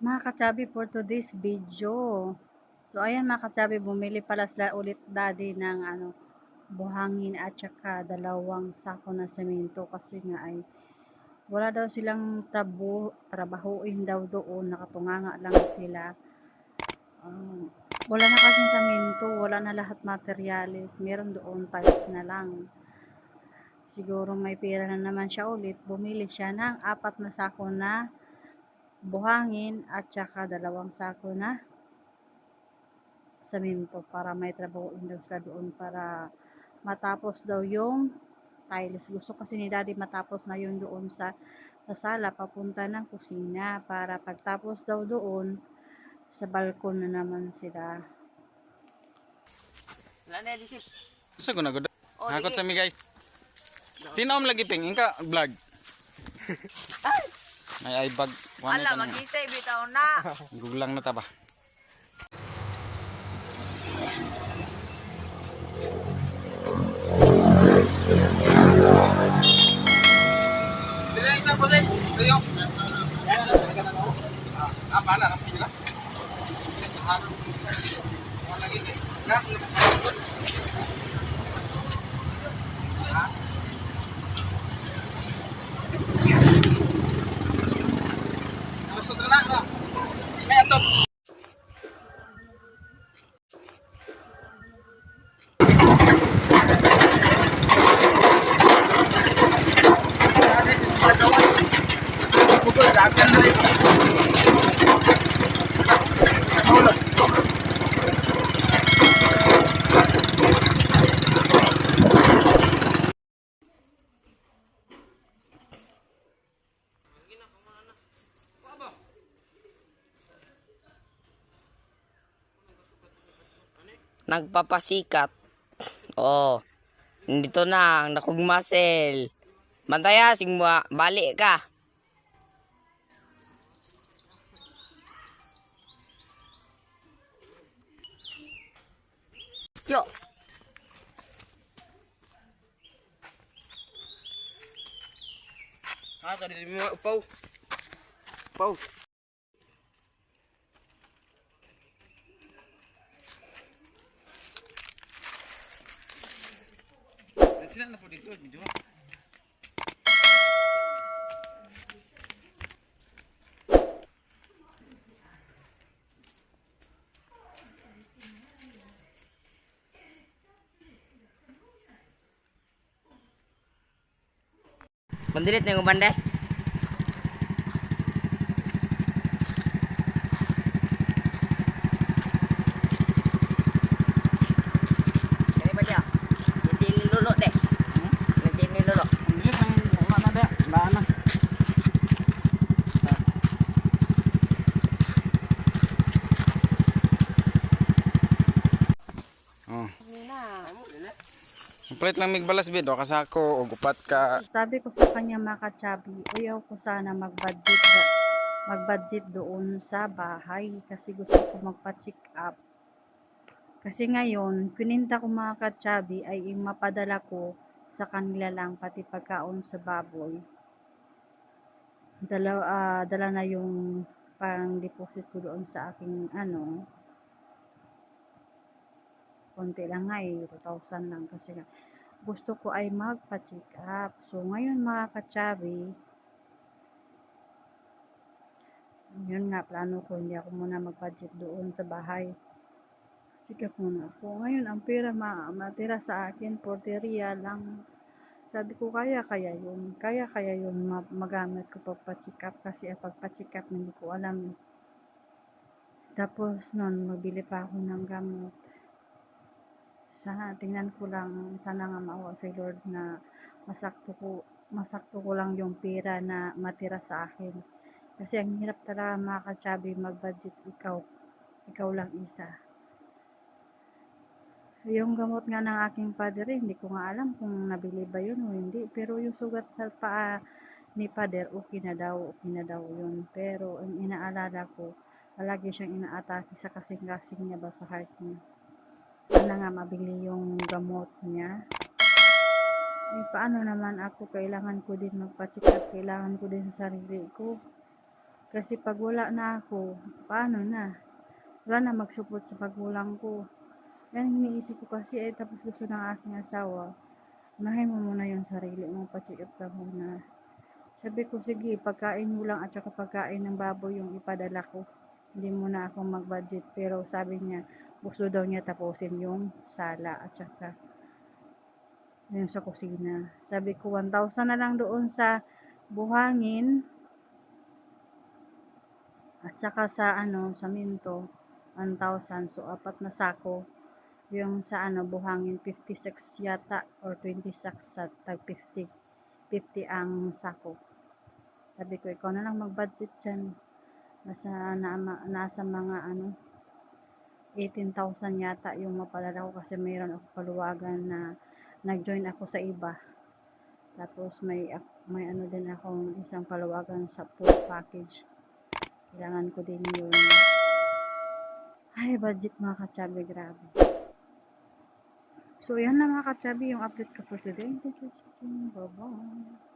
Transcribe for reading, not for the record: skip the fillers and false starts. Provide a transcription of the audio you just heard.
Mga ka-chubby, for today's video. So, ayan mga ka-chubby, bumili pala sila ulit daddy ng buhangin at saka 2 sako na semento kasi nga ay wala daw silang trabahuin daw doon, nakatunganga lang sila. Wala na kasing semento, wala na lahat materyales, meron doon tiles na lang. Siguro may pera na naman siya ulit, bumili siya ng 4 na sako na buhangin at saka 2 sako na semento para may trabahuin daw siya doon para matapos daw yung tiles. Gusto kasi ni daddy matapos na yun doon sa sala papunta ng kusina para pagtapos daw doon sa balkon na naman sila. Wala na disip. Gusto ko na gud. Oh, Hakot sige. sa mi guys. Tinom lagi ping ka vlog. May bag. Ala, mag-isay bitaw na. Gulang na ta ba. Dili isa po dai. Tayo. Apa na rapi na. Lagi ni. Lusot na na. May ato. Nagpapasikat. Oh. Dito na, nakugmasel. Bantaya, balik ka. Yo. Saka dito mo upaw. Upaw. Sila na po dito, medyo. Mandilit na yung banda. Kani ba dia? Hindi nilulo deh. Hindi nilulo. Bilis ang mana da. Laan na. Oh. Palit lang migbalas bid o kasako og upat ka. Sabi ko sa kanya mga ka-chubby, uyaw ko sana mag-budget doon sa bahay kasi gusto ko magpa-check up. Kasi ngayon, pininta ko mga ka-chubby ay mapadala ko sa kanila lang pati pagkaon sa baboy. Dala na yung pang deposit ko doon sa aking konti lang nga 2,000 lang kasi gusto ko ay magpa-check up. So ngayon mga ka-chubby, yun nga plano ko, hindi ako muna mag-budget doon sa bahay. Check up muna ako. Ngayon ang pera matira sa akin 40 real lang. Sabi ko kaya yun magamit ko pagpa-check up kasi pagpa-check up hindi ko alam. Tapos nun mabili pa ako ng gamot. Sana tingnan ko lang, sana nga maawa si Lord na masakto ko lang yung pera na matira sa akin. Kasi ang hirap talaga mga ka-chubby mag-budget ikaw lang isa. Yung gamot nga ng aking padre, hindi ko nga alam kung nabili ba yun o hindi. Pero yung sugat sa paa ni pader, okay na daw yun. Pero ang inaalala ko, palagi siyang inaatake sa kasing-kasing niya ba sa heart niya. Sana nga mabili yung gamot niya. Eh, paano naman ako, kailangan ko din magpa-check up, kailangan ko din sa sarili ko. Kasi pag wala na ako, paano na? Wala na mag-support sa pagkulang ko. Yan iniisip ko kasi tapos gusto ng aking asawa. Unahin mo muna yung sarili mo, pa-check up ka muna. Sabi ko, sige, pagkain mo lang at saka pagkain ng baboy yung ipadala ko. Hindi muna ako mag-budget. Pero sabi niya, gusto daw niya tapusin yung sala at saka yung sa kusina. Sabi ko, 1,000 na lang doon sa buhangin at saka sa sa minto, 1,000. So, 4 na sako. Yung sa buhangin, 56 yata or 26 sa tag 50. 50 ang sako. Sabi ko, ikaw na lang mag-budget dyan. Nasa mga 18,000 yata yung mapadala ko kasi mayroon ako paluwagan na nag-join ako sa iba. Tapos may din akong isang paluwagan sa food package. Kailangan ko din yun. Ay, budget mga katsabi, grabe. So, yan na mga katsabi yung update ko for today. Thank you for watching. Bye-bye.